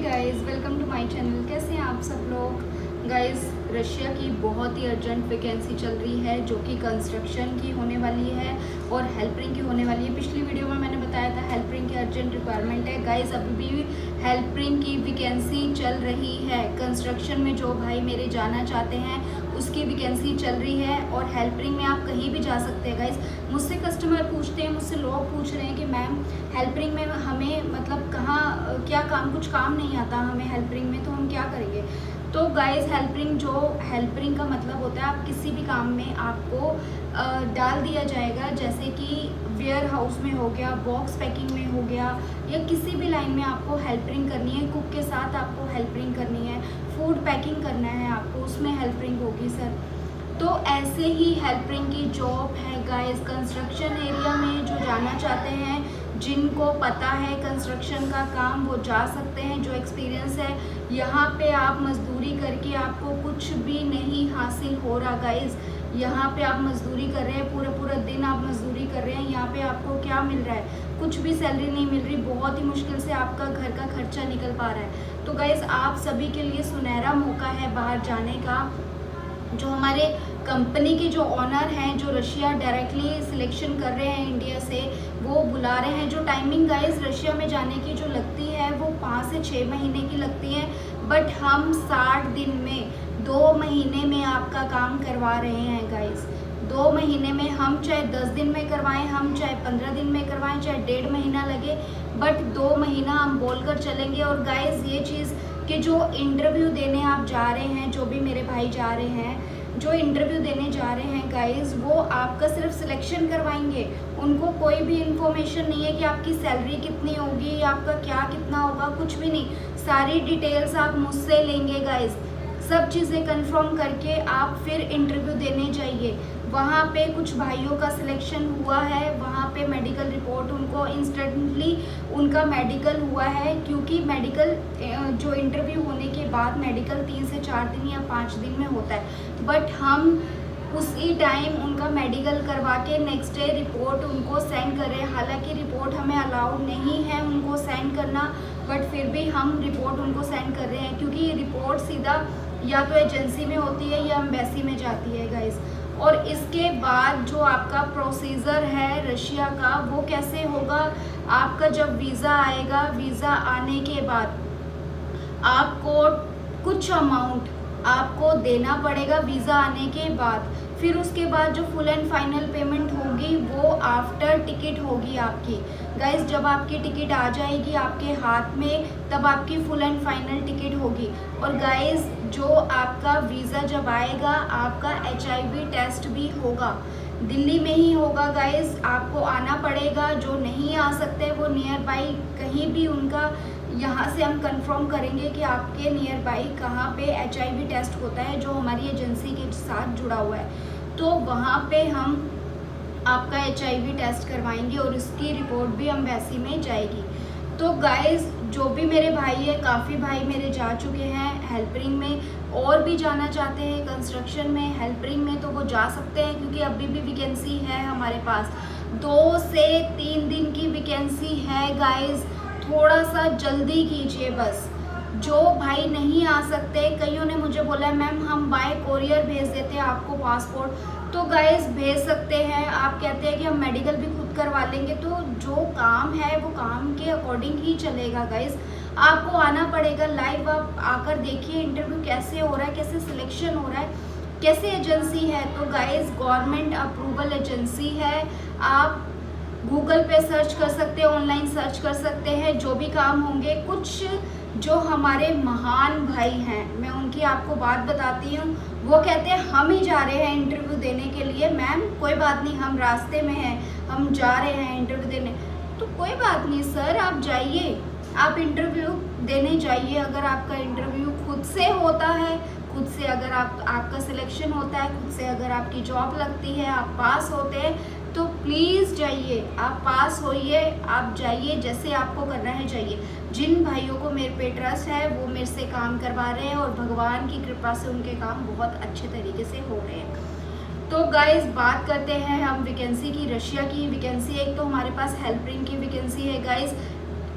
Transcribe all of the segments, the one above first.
Guys, welcome to my channel. कैसे हैं आप सब लोग। गाइस, रशिया की बहुत ही अर्जेंट वैकेंसी चल रही है जो कि कंस्ट्रक्शन की होने वाली है और हेल्परिंग की होने वाली है। पिछली वीडियो में मैंने बताया था हेल्परिंग की अर्जेंट रिक्वायरमेंट है। गाइस, अभी भी हेल्परिंग की वैकेंसी चल रही है। कंस्ट्रक्शन में जो भाई मेरे जाना चाहते हैं उसकी वैकेंसी चल रही है और हेल्परिंग में आप कहीं भी जा सकते हैं। गाइस, मुझसे कस्टमर पूछते हैं, मुझसे लोग पूछ रहे हैं कि मैम हेल्परिंग में हमें मतलब कहाँ क्या काम, कुछ काम नहीं आता हमें हेल्परिंग में, तो हम क्या करेंगे। तो गाइस, हेल्परिंग का मतलब होता है आप किसी भी काम में आपको डाल दिया जाएगा, जैसे कि वेयर हाउस में हो गया, बॉक्स पैकिंग में हो गया, या किसी भी लाइन में आपको हेल्परिंग करनी है। कुक के साथ आपको हेल्परिंग करनी है, फूड पैकिंग करना है आपको, उसमें हेल्परिंग होगी सर। तो ऐसे ही हेल्परिंग की जॉब है गाइस। कंस्ट्रक्शन एरिया में जो जाना चाहते हैं, जिनको पता है कंस्ट्रक्शन का काम, वो जा सकते हैं। जो एक्सपीरियंस है, यहाँ पे आप मजदूरी करके आपको कुछ भी नहीं हासिल हो रहा गाइस। यहाँ पे आप मजदूरी कर रहे हैं, पूरा पूरा दिन आप मजदूरी कर रहे हैं, यहाँ पे आपको क्या मिल रहा है, कुछ भी सैलरी नहीं मिल रही। बहुत ही मुश्किल से आपका घर का खर्चा निकल पा रहा है। तो गाइस, आप सभी के लिए सुनहरा मौका है बाहर जाने का। जो हमारे कंपनी के जो ऑनर हैं, जो रशिया डायरेक्टली सिलेक्शन कर रहे हैं इंडिया से, वो बुला रहे हैं। जो टाइमिंग गाइस रशिया में जाने की जो लगती है वो 5 से 6 महीने की लगती है, बट हम 60 दिन में 2 महीने में आपका काम करवा रहे हैं गाइस। 2 महीने में, हम चाहे 10 दिन में करवाएं, हम चाहे 15 दिन में करवाएं, चाहे 1.5 महीना लगे, बट 2 महीना हम बोलकर चलेंगे। और गाइस, ये चीज़ कि जो इंटरव्यू देने आप जा रहे हैं, जो भी मेरे भाई जा रहे हैं, जो इंटरव्यू देने जा रहे हैं गाइस, वो आपका सिर्फ सिलेक्शन करवाएंगे। उनको कोई भी इंफॉर्मेशन नहीं है कि आपकी सैलरी कितनी होगी, आपका क्या कितना होगा, कुछ भी नहीं। सारी डिटेल्स आप मुझसे लेंगे गाइस। सब चीज़ें कंफर्म करके आप फिर इंटरव्यू देने जाइए। वहाँ पे कुछ भाइयों का सिलेक्शन हुआ है, वहाँ पे मेडिकल रिपोर्ट उनको इंस्टेंटली उनका मेडिकल हुआ है, क्योंकि मेडिकल जो इंटरव्यू होने के बाद मेडिकल 3 से 4 दिन या 5 दिन में होता है, बट हम उसी टाइम उनका मेडिकल करवा के नेक्स्ट डे रिपोर्ट उनको सेंड कर रहे हैं। हालांकि रिपोर्ट हमें अलाउड नहीं है उनको सेंड करना, बट फिर भी हम रिपोर्ट उनको सेंड कर रहे हैं, क्योंकि ये रिपोर्ट सीधा या तो एजेंसी में होती है या एम्बेसी में जाती है गाइस। और इसके बाद जो आपका प्रोसीजर है रशिया का, वो कैसे होगा। आपका जब वीज़ा आएगा, वीज़ा आने के बाद आपको कुछ अमाउंट आपको देना पड़ेगा वीज़ा आने के बाद। फिर उसके बाद जो फुल एंड फाइनल पेमेंट होगी वो आफ्टर टिकट होगी आपकी गाइस। जब आपकी टिकट आ जाएगी आपके हाथ में, तब आपकी फुल एंड फाइनल टिकट होगी। और गाइस, जो आपका वीज़ा जब आएगा, आपका HIV टेस्ट भी होगा, दिल्ली में ही होगा गाइस। आपको आना पड़ेगा। जो नहीं आ सकते वो नियर बाई कहीं भी उनका, यहाँ से हम कंफर्म करेंगे कि आपके नियर बाई कहाँ पे HIV टेस्ट होता है, जो हमारी एजेंसी के साथ जुड़ा हुआ है। तो वहाँ पे हम आपका HIV टेस्ट करवाएंगे और उसकी रिपोर्ट भी एम्बेसी में जाएगी। तो गाइस, जो भी मेरे भाई है, काफ़ी भाई मेरे जा चुके हैं हेल्परिंग में, और भी जाना चाहते हैं कंस्ट्रक्शन में, हेल्परिंग में, तो वो जा सकते हैं, क्योंकि अभी भी वैकेंसी है हमारे पास। 2 से 3 दिन की वैकेंसी है गाइस। थोड़ा सा जल्दी कीजिए बस। जो भाई नहीं आ सकते, कईयों ने मुझे बोला है मैम हम बाय कोरियर भेज देते हैं आपको पासपोर्ट, तो गाइस भेज सकते हैं। आप कहते हैं कि हम मेडिकल भी खुद करवा लेंगे, तो जो काम है वो काम के अकॉर्डिंग ही चलेगा गाइस। आपको आना पड़ेगा लाइव, आप आकर देखिए इंटरव्यू कैसे हो रहा है, कैसे सिलेक्शन हो रहा है, कैसे एजेंसी है। तो गाइस, गवर्नमेंट अप्रूवल एजेंसी है। आप गूगल पे सर्च कर सकते हैं, ऑनलाइन सर्च कर सकते हैं, जो भी काम होंगे। कुछ जो हमारे महान भाई हैं, मैं उनकी आपको बात बताती हूँ। वो कहते हैं हम ही जा रहे हैं इंटरव्यू देने के लिए, मैम कोई बात नहीं, हम रास्ते में हैं, हम जा रहे हैं इंटरव्यू देने। तो कोई बात नहीं सर, आप जाइए, आप इंटरव्यू देने जाइए। अगर आपका इंटरव्यू खुद से होता है, खुद से अगर आपका सिलेक्शन होता है, खुद से अगर आपकी जॉब लगती है, आप पास होते हैं, तो प्लीज़ जाइए, आप पास होइए, आप जाइए, जैसे आपको करना है जाइए। जिन भाइयों को मेरे पे ट्रस्ट है वो मेरे से काम करवा रहे हैं, और भगवान की कृपा से उनके काम बहुत अच्छे तरीके से हो रहे हैं। तो गाइस, बात करते हैं हम वैकेंसी की, रशिया की वैकेंसी। एक तो हमारे पास हेल्परिंग की वैकेंसी है गाइस।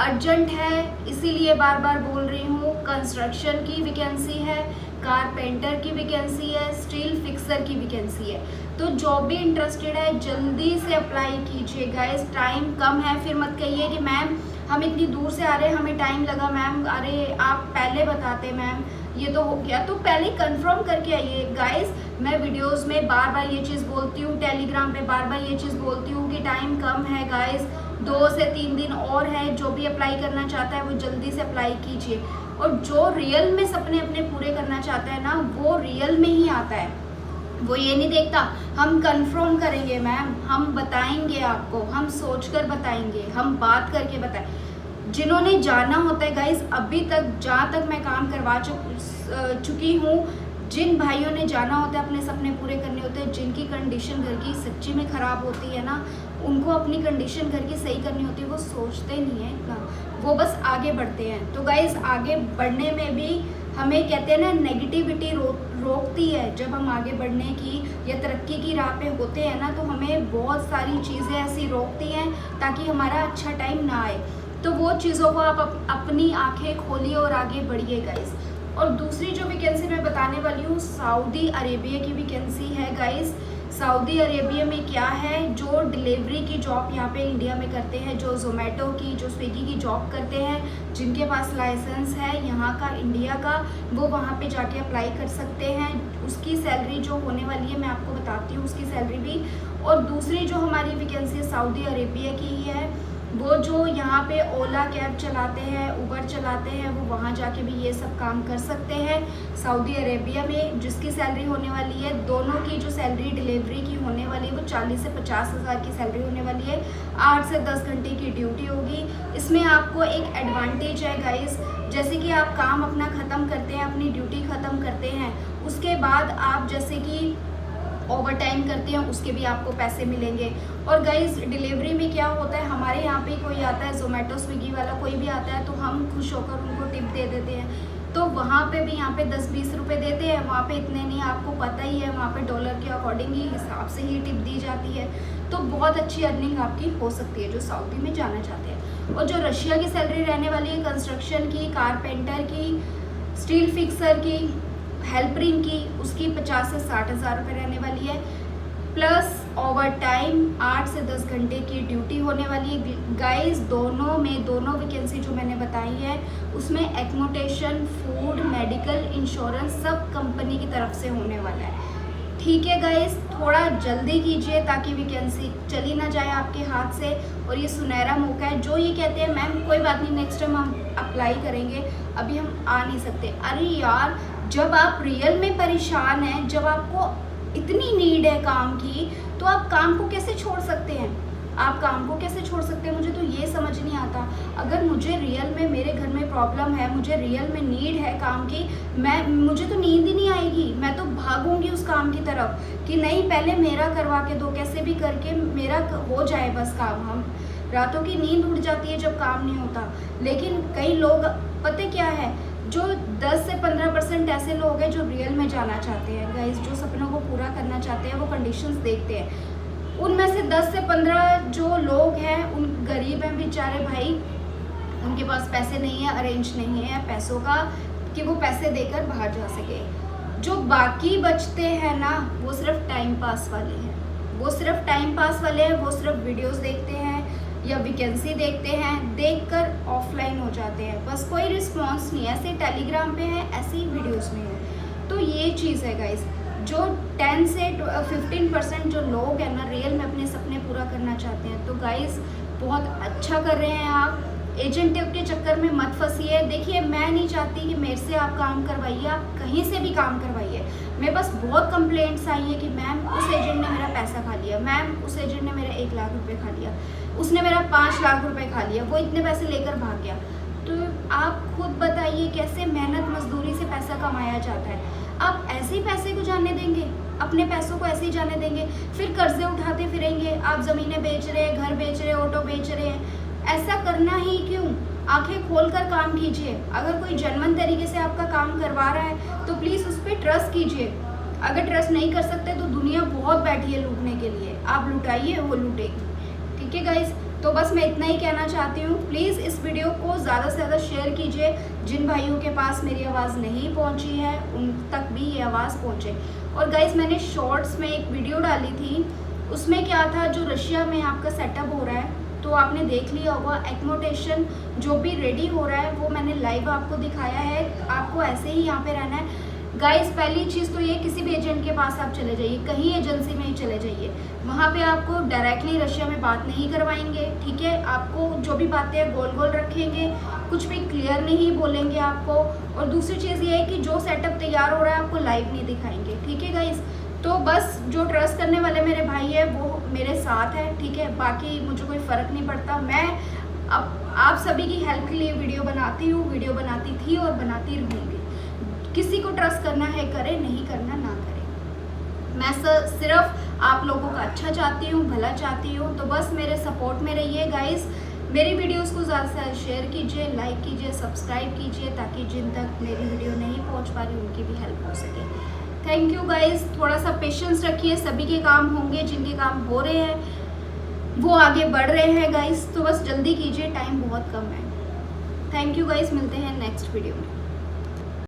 अर्जेंट है, इसीलिए बार बार बोल रही हूँ। कंस्ट्रक्शन की वैकेंसी है, कारपेंटर की वैकेंसी है, स्टील फिक्सर की वैकेंसी है। तो जो भी इंटरेस्टेड है जल्दी से अप्लाई कीजिए गाइस, टाइम कम है। फिर मत कहिए कि मैम हम इतनी दूर से आ रहे हैं, हमें टाइम लगा मैम, अरे आप पहले बताते मैम ये तो हो गया। तो पहले कंफर्म करके आइए गाइस। मैं वीडियोस में बार बार ये चीज़ बोलती हूँ, टेलीग्राम पे बार बार ये चीज़ बोलती हूँ कि टाइम कम है गाइस, 2 से 3 दिन और है। जो भी अप्लाई करना चाहता है वो जल्दी से अप्लाई कीजिए। और जो रियल में सपने अपने पूरे करना चाहता है ना, वो रियल में ही आता है। वो ये नहीं देखता हम कंफर्म करेंगे मैम, हम बताएंगे आपको, हम सोचकर बताएंगे, हम बात करके बताएं। जिन्होंने जाना होता है गाइस, अभी तक जहाँ तक मैं काम करवा चुकी हूँ, जिन भाइयों ने जाना होता है अपने सपने पूरे करने होते हैं, जिनकी कंडीशन घर की सच्ची में ख़राब होती है ना, उनको अपनी कंडीशन घर की सही करनी होती है, वो सोचते नहीं है इतना, वो बस आगे बढ़ते हैं। तो गाइस आगे बढ़ने में भी हमें कहते हैं ना, नेगेटिविटी रोकती है। जब हम आगे बढ़ने की या तरक्की की राह पे होते हैं ना, तो हमें बहुत सारी चीज़ें ऐसी रोकती हैं ताकि हमारा अच्छा टाइम ना आए। तो वो चीज़ों को आप अपनी आंखें खोलिए और आगे बढ़िए गाइस। और दूसरी जो वैकेंसी मैं बताने वाली हूँ, सऊदी अरेबिया की वैकेंसी है गाइस। सऊदी अरेबिया में क्या है, जो डिलीवरी की जॉब यहाँ पे इंडिया में करते हैं, जो जोमेटो की, जो स्विगी की जॉब करते हैं, जिनके पास लाइसेंस है यहाँ का, इंडिया का, वो वहाँ पे जाके अप्लाई कर सकते हैं। उसकी सैलरी जो होने वाली है मैं आपको बताती हूँ, उसकी सैलरी भी। और दूसरी जो हमारी वैकेंसी सऊदी अरेबिया की ही है, वो जो यहाँ पे ओला कैब चलाते हैं, उबर चलाते हैं, वो वहाँ जाके भी ये सब काम कर सकते हैं सऊदी अरेबिया में। जिसकी सैलरी होने वाली है, दोनों की जो सैलरी डिलीवरी की होने वाली है, वो 40 से 50 हज़ार की सैलरी होने वाली है। 8 से 10 घंटे की ड्यूटी होगी। इसमें आपको एक एडवांटेज है गाइस, जैसे कि आप काम अपना ख़त्म करते हैं, अपनी ड्यूटी ख़त्म करते हैं, उसके बाद आप जैसे कि ओवर टाइम करते हैं, उसके भी आपको पैसे मिलेंगे। और गाइस डिलीवरी में क्या होता है, हमारे यहाँ पे कोई आता है, जोमेटो स्विगी वाला कोई भी आता है, तो हम खुश होकर उनको टिप दे देते हैं। तो वहाँ पे भी यहाँ पे 10-20 रुपये देते हैं, वहाँ पे इतने नहीं, आपको पता ही है, वहाँ पे डॉलर के अकॉर्डिंग ही हिसाब से ही टिप दी जाती है। तो बहुत अच्छी अर्निंग आपकी हो सकती है जो सऊदी में जाना चाहते हैं। और जो रशिया की सैलरी रहने वाली है, कंस्ट्रक्शन की, कारपेंटर की, स्टील फिक्सर की, हेल्परिंग की, उसकी 50 से 60 हज़ार रुपये रहने वाली है। प्लस ओवर टाइम 8 से 10 घंटे की ड्यूटी होने वाली है गाइस। दोनों वैकेंसी जो मैंने बताई है, उसमें एकोमोडेशन, फूड, मेडिकल, इंश्योरेंस सब कंपनी की तरफ से होने वाला है। ठीक है गाइस, थोड़ा जल्दी कीजिए ताकि वैकेंसी चली ना जाए आपके हाथ से। और ये सुनहरा मौका है। जो ये कहते हैं मैम कोई बात नहीं, नेक्स्ट टाइम हम अप्लाई करेंगे, अभी हम आ नहीं सकते, अरे यार जब आप रियल में परेशान हैं, जब आपको इतनी नीड है काम की, तो आप काम को कैसे छोड़ सकते हैं? आप काम को कैसे छोड़ सकते हैं? मुझे तो ये समझ नहीं आता। अगर मुझे रियल में, मेरे घर में प्रॉब्लम है, मुझे रियल में नीड है काम की, मुझे तो नींद ही नहीं आएगी, मैं तो भागूंगी उस काम की तरफ कि नहीं पहले मेरा करवा के दो, कैसे भी करके मेरा हो जाए बस काम। हम रातों की नींद उड़ जाती है जब काम नहीं होता। लेकिन कई लोग, पता क्या है, जो 10 से 15% ऐसे लोग हैं जो रियल में जाना चाहते हैं गाइस, जो सपनों को पूरा करना चाहते हैं, वो कंडीशंस देखते हैं। उनमें से 10 से 15 जो लोग हैं, उन गरीब हैं बेचारे भाई, उनके पास पैसे नहीं है, अरेंज नहीं है पैसों का कि वो पैसे देकर बाहर जा सके। जो बाकी बचते हैं ना, वो सिर्फ टाइम पास वाले हैं, वो सिर्फ टाइम पास वाले हैं, वो सिर्फ वीडियोस देखते हैं या वैकेंसी देखते हैं, देखकर ऑफलाइन हो जाते हैं, बस कोई रिस्पांस नहीं। ऐसे टेलीग्राम पे है, ऐसे ही वीडियोस में है। तो ये चीज़ है गाइस, जो 10 से 15% जो लोग हैं ना, रियल में अपने सपने पूरा करना चाहते हैं, तो गाइस बहुत अच्छा कर रहे हैं आप। एजेंट के चक्कर में मत फंसिए। देखिए मैं नहीं चाहती कि मेरे से आप काम करवाइए, आप कहीं से भी काम करवाइए। मेरे पास बहुत कंप्लेंट्स आई है कि मैम उस एजेंट ने मेरा पैसा खा लिया, मैम उस एजेंट ने मेरा 1 लाख रुपए खा लिया, उसने मेरा 5 लाख रुपए खा लिया, वो इतने पैसे लेकर भाग गया। तो आप खुद बताइए कैसे मेहनत मजदूरी से पैसा कमाया जाता है? आप ऐसे ही पैसे को जाने देंगे? अपने पैसों को ऐसे ही जाने देंगे? फिर कर्जे उठाते फिरेंगे, आप ज़मीनें बेच रहे हैं, घर बेच रहे हैं, ऑटो बेच रहे हैं। ऐसा करना ही क्यों? आंखें खोलकर काम कीजिए। अगर कोई जेन्युइन तरीके से आपका काम करवा रहा है तो प्लीज़ उस पर ट्रस्ट कीजिए। अगर ट्रस्ट नहीं कर सकते तो दुनिया बहुत बैठी है लूटने के लिए, आप लुटाइए, वो लूटेगी। ठीक है गाइस, तो बस मैं इतना ही कहना चाहती हूँ, प्लीज़ इस वीडियो को ज़्यादा से ज़्यादा शेयर कीजिए। जिन भाइयों के पास मेरी आवाज़ नहीं पहुँची है उन तक भी ये आवाज़ पहुँचे। और गाइस मैंने शॉर्ट्स में एक वीडियो डाली थी, उसमें क्या था, जो रशिया में आपका सेटअप हो रहा है तो आपने देख लिया होगा, एकोमोडेशन जो भी रेडी हो रहा है वो मैंने लाइव आपको दिखाया है। आपको ऐसे ही यहाँ पे रहना है गाइस। पहली चीज़ तो ये, किसी भी एजेंट के पास आप चले जाइए, कहीं एजेंसी में ही चले जाइए, वहाँ पे आपको डायरेक्टली रशिया में बात नहीं करवाएंगे, ठीक है। आपको जो भी बातें गोल गोल रखेंगे, कुछ भी क्लियर नहीं बोलेंगे आपको। और दूसरी चीज़ ये है कि जो सेटअप तैयार हो रहा है आपको लाइव नहीं दिखाएंगे, ठीक है गाइस। तो बस जो ट्रस्ट करने वाले मेरे भाई है वो मेरे साथ है, ठीक है। बाकी मुझे कोई फ़र्क नहीं पड़ता, मैं अब आप सभी की हेल्प के लिए वीडियो बनाती हूँ, वीडियो बनाती थी और बनाती रहूँगी। किसी को ट्रस्ट करना है करे, नहीं करना ना करे। मैं सिर्फ आप लोगों का अच्छा चाहती हूँ, भला चाहती हूँ। तो बस मेरे सपोर्ट में रहिए गाइस। मेरी वीडियोस को ज़्यादा से ज़्यादा शेयर कीजिए, लाइक कीजिए, सब्सक्राइब कीजिए, ताकि जिन तक मेरी वीडियो नहीं पहुँच पा रही उनकी भी हेल्प हो सके। Thank you guys. थोड़ा सा पेशेंस रखिए, सभी के काम होंगे, जिनके काम हो रहे हैं वो आगे बढ़ रहे हैं गाइस। तो बस जल्दी कीजिए, टाइम बहुत कम है। थैंक यू गाइस, मिलते हैं नेक्स्ट वीडियो में।